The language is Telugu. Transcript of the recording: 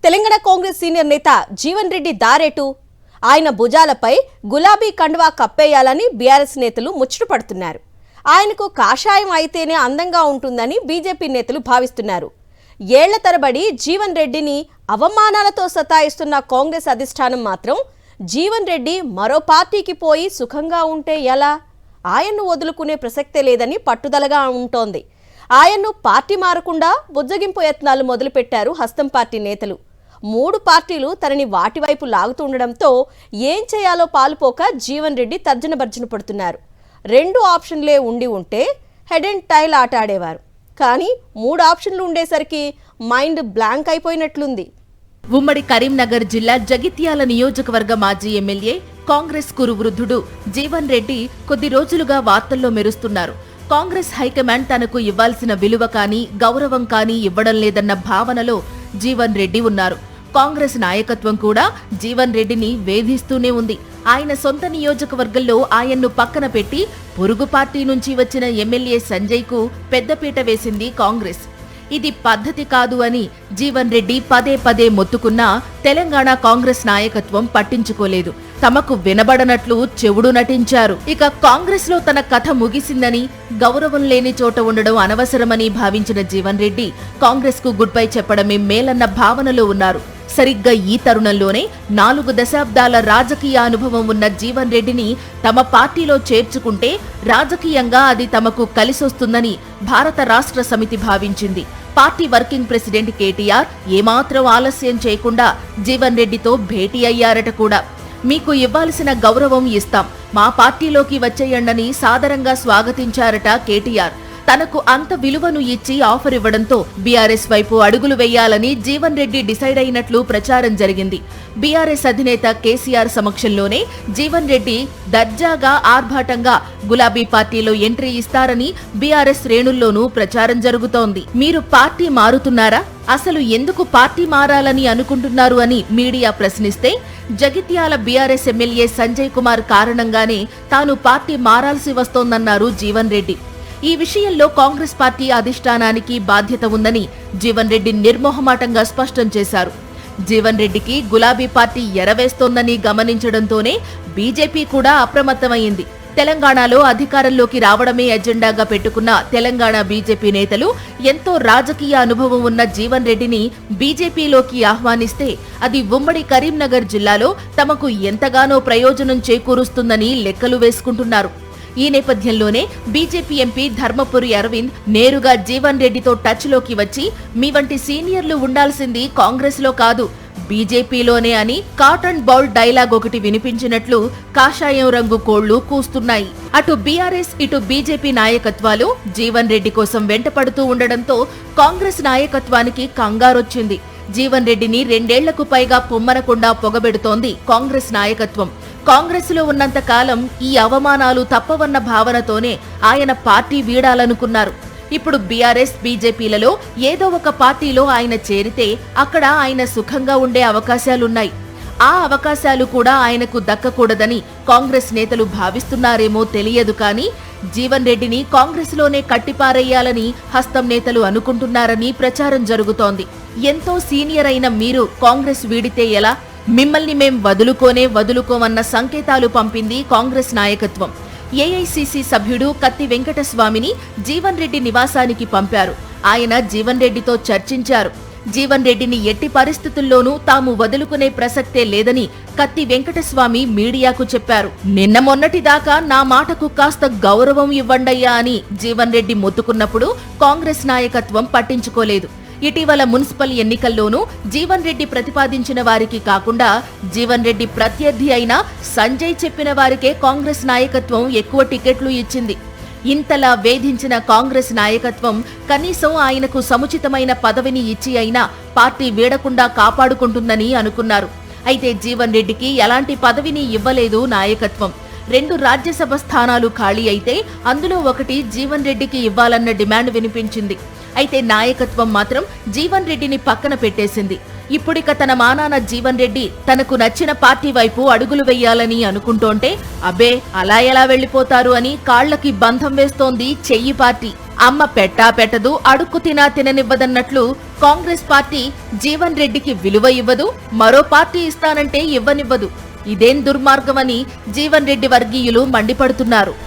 తెలంగాణ కాంగ్రెస్ సీనియర్ నేత జీవన్ రెడ్డి దారేటు ఆయన భుజాలపై గులాబీ కండువా కప్పేయాలని బీఆర్ఎస్ నేతలు ముచ్చట పడుతున్నారు. ఆయనకు కాషాయం అయితేనే అందంగా ఉంటుందని బీజేపీ నేతలు భావిస్తున్నారు. ఏళ్ల తరబడి జీవన్ రెడ్డిని అవమానాలతో సతాయిస్తున్న కాంగ్రెస్ అధిష్టానం మాత్రం జీవన్ రెడ్డి మరో పార్టీకి పోయి సుఖంగా ఉంటే ఎలా, ఆయన్ను వదులుకునే ప్రసక్తే లేదని పట్టుదలగా ఉంటోంది. ఆయన్ను పార్టీ మారకుండా బుజ్జగింపు యత్నాలు మొదలుపెట్టారు హస్తం పార్టీ నేతలు. 3 పార్టీలు తనని వాటివైపు లాగుతుండడంతో ఏం చేయాలో పాలుపోక జీవన్ రెడ్డి తర్జన భర్జన పడుతున్నారు. 2 ఆప్షన్లే ఉంటే హెడ్ అండ్ టైల్ ఆట ఆడేవారు. కానీ 3 ఆప్షన్లు ఉండేసరికి మైండ్ బ్లాంక్ అయిపోయినట్లుంది. ఉమ్మడి కరీంనగర్ జిల్లా జగిత్యాల నియోజకవర్గ మాజీ ఎమ్మెల్యే కాంగ్రెస్ కురు వృద్ధుడు జీవన్ రెడ్డి కొద్ది రోజులుగా వార్తల్లో మెరుస్తున్నారు. కాంగ్రెస్ హైకమాండ్ తనకు ఇవ్వాల్సిన విలువ కానీ గౌరవం కానీ ఇవ్వడం లేదన్న భావనలో జీవన్ రెడ్డి ఉన్నారు. కాంగ్రెస్ నాయకత్వం కూడా జీవన్ రెడ్డిని వేధిస్తూనే ఉంది. ఆయన సొంత నియోజకవర్గంలో ఆయన్ను పక్కన పెట్టి పొరుగు పార్టీ నుంచి వచ్చిన ఎమ్మెల్యే సంజయ్కు పెద్దపీట వేసింది కాంగ్రెస్. ఇది పద్ధతి కాదు అని జీవన్ రెడ్డి పదే పదే మొత్తుకున్నా తెలంగాణ కాంగ్రెస్ నాయకత్వం పట్టించుకోలేదు. తమకు వినబడనట్లు చెవుడు నటించారు. ఇక కాంగ్రెస్ లో తన కథ ముగిసిందని, గౌరవం లేని చోట ఉండడం అనవసరమని భావించిన జీవన్ రెడ్డి కాంగ్రెస్ కు గుడ్ బై చెప్పడమే మేలన్న భావనలో ఉన్నారు. సరిగ్గా ఈ తరుణంలోనే 4 దశాబ్దాల రాజకీయ అనుభవం ఉన్న జీవన్ రెడ్డిని తమ పార్టీలో చేర్చుకుంటే రాజకీయంగా అది తమకు కలిసొస్తుందని భారత రాష్ట్ర సమితి భావించింది. పార్టీ వర్కింగ్ ప్రెసిడెంట్ కేటీఆర్ ఏమాత్రం ఆలస్యం చేయకుండా జీవన్ రెడ్డితో భేటీ అయ్యారట కూడా. మీకు ఇవ్వాల్సిన గౌరవం ఇస్తాం, మా పార్టీలోకి వచ్చేయండని సాదరంగా స్వాగతించారట కేటీఆర్. తనకు అంత విలువను ఇచ్చి ఆఫర్ ఇవ్వడంతో బీఆర్ఎస్ వైపు అడుగులు వేయాలని జీవన్ రెడ్డి డిసైడ్ అయినట్లు ప్రచారం జరిగింది. బీఆర్ఎస్ అధినేత కేసీఆర్ సమక్షంలోనే జీవన్ రెడ్డి దర్జాగా ఆర్భాటంగా గులాబీ పార్టీలో ఎంట్రీ ఇస్తారని బీఆర్ఎస్ శ్రేణుల్లోనూ ప్రచారం జరుగుతోంది. మీరు పార్టీ మారుతున్నారా, అసలు ఎందుకు పార్టీ మారాలని అనుకుంటున్నారు అని మీడియా ప్రశ్నిస్తే జగిత్యాల బీఆర్ఎస్ ఎమ్మెల్యే సంజయ్ కుమార్ కారణంగానే తాను పార్టీ మారాల్సి వస్తోందన్నారు జీవన్ రెడ్డి. ఈ విషయంలో కాంగ్రెస్ పార్టీ అధిష్టానానికి బాధ్యత ఉందని జీవన్ రెడ్డి నిర్మోహమాటంగా స్పష్టం చేశారు. జీవన్ రెడ్డికి గులాబీ పార్టీ ఎరవేస్తోందని గమనించడంతోనే బీజేపీ కూడా అప్రమత్తమైంది. తెలంగాణలో అధికారంలోకి రావడమే ఎజెండాగా పెట్టుకున్న తెలంగాణ బీజేపీ నేతలు ఎంతో రాజకీయ అనుభవం ఉన్న జీవన్ రెడ్డిని బీజేపీలోకి ఆహ్వానిస్తే అది ఉమ్మడి కరీంనగర్ జిల్లాలో తమకు ఎంతగానో ప్రయోజనం చేకూరుస్తుందని లెక్కలు వేసుకుంటున్నారు. ఈ నేపథ్యంలోనే బీజేపీ ఎంపీ ధర్మపురి అరవింద్ నేరుగా జీవన్ రెడ్డితో టచ్ లోకి వచ్చి మీ వంటి సీనియర్లు ఉండాల్సింది కాంగ్రెస్ లో కాదు, బీజేపీలోనే అని కాటన్ బౌల్ డైలాగ్ ఒకటి వినిపించినట్లు కాషాయం రంగు కోళ్లు కూస్తున్నాయి. అటు బీఆర్ఎస్ ఇటు బీజేపీ నాయకత్వాలు జీవన్ రెడ్డి కోసం వెంటపడుతూ ఉండడంతో కాంగ్రెస్ నాయకత్వానికి కంగారొచ్చింది. జీవన్ రెడ్డిని 2 ఏళ్లకు పైగా పొమ్మనకుండా పొగబెడుతోంది కాంగ్రెస్ నాయకత్వం. కాంగ్రెస్ లో ఉన్నంత కాలం ఈ అవమానాలు తప్పవన్న భావనతోనే ఆయన పార్టీ వీడాలనుకున్నారు. ఇప్పుడు బీఆర్ఎస్ బీజేపీలలో ఏదో ఒక పార్టీలో ఆయన చేరితే అక్కడ ఆయన సుఖంగా ఉండే అవకాశాలున్నాయి. ఆ అవకాశాలు కూడా ఆయనకు దక్కకూడదని కాంగ్రెస్ నేతలు భావిస్తున్నారేమో తెలియదు. కానీ జీవన్ రెడ్డిని కాంగ్రెస్ లోనే కట్టిపారేయాలని హస్తం నేతలు అనుకుంటున్నారని ప్రచారం జరుగుతోంది. ఎంతో సీనియర్ అయిన మీరు కాంగ్రెస్ వీడితే ఎలా, మిమ్మల్ని మేం వదులుకోమన్న సంకేతాలు పంపింది కాంగ్రెస్ నాయకత్వం. ఏఐసీసీ సభ్యుడు కత్తి వెంకటస్వామిని జీవన్ రెడ్డి నివాసానికి పంపారు. ఆయన జీవన్ రెడ్డితో చర్చించారు. జీవన్ రెడ్డిని ఎట్టి పరిస్థితుల్లోనూ తాము వదులుకునే ప్రసక్తే లేదని కత్తి వెంకటస్వామి మీడియాకు చెప్పారు. నిన్న మొన్నటిదాకా నా మాటకు కాస్త గౌరవం ఇవ్వండయ్యా అని జీవన్ రెడ్డి మొత్తుకున్నప్పుడు కాంగ్రెస్ నాయకత్వం పట్టించుకోలేదు. ఇటీవల మున్సిపల్ ఎన్నికల్లోనూ జీవన్ రెడ్డి ప్రతిపాదించిన వారికి కాకుండా జీవన్ రెడ్డి ప్రత్యర్థి అయిన సంజయ్ చెప్పిన వారికే కాంగ్రెస్ నాయకత్వం ఎక్కువ టికెట్లు ఇచ్చింది. ఇంతలా వేధించిన కాంగ్రెస్ నాయకత్వం కనీసం ఆయనకు సముచితమైన పదవిని ఇచ్చి అయినా పార్టీ వీడకుండా కాపాడుకుంటుందని అనుకున్నారు. అయితే జీవన్ రెడ్డికి ఎలాంటి పదవిని ఇవ్వలేదు నాయకత్వం. 2 రాజ్యసభ స్థానాలు ఖాళీ అయితే అందులో ఒకటి జీవన్ రెడ్డికి ఇవ్వాలన్న డిమాండ్ వినిపించింది. అయితే నాయకత్వం మాత్రం జీవన్ రెడ్డిని పక్కన పెట్టేసింది. ఇప్పుడిక తన మానాన జీవన్ రెడ్డి తనకు నచ్చిన పార్టీ వైపు అడుగులు వెయ్యాలని అనుకుంటోంటే అబ్బే అలా ఎలా వెళ్లిపోతారు అని కాళ్లకి బంధం వేస్తోంది చెయ్యి పార్టీ. అమ్మ పెట్టా పెట్టదు, అడుక్కు తినా తిననివ్వదన్నట్లు కాంగ్రెస్ పార్టీ జీవన్ రెడ్డికి విలువ ఇవ్వదు, మరో పార్టీ ఇస్తానంటే ఇవ్వనివ్వదు. ఇదేం దుర్మార్గమని జీవన్ రెడ్డి వర్గీయులు మండిపడుతున్నారు.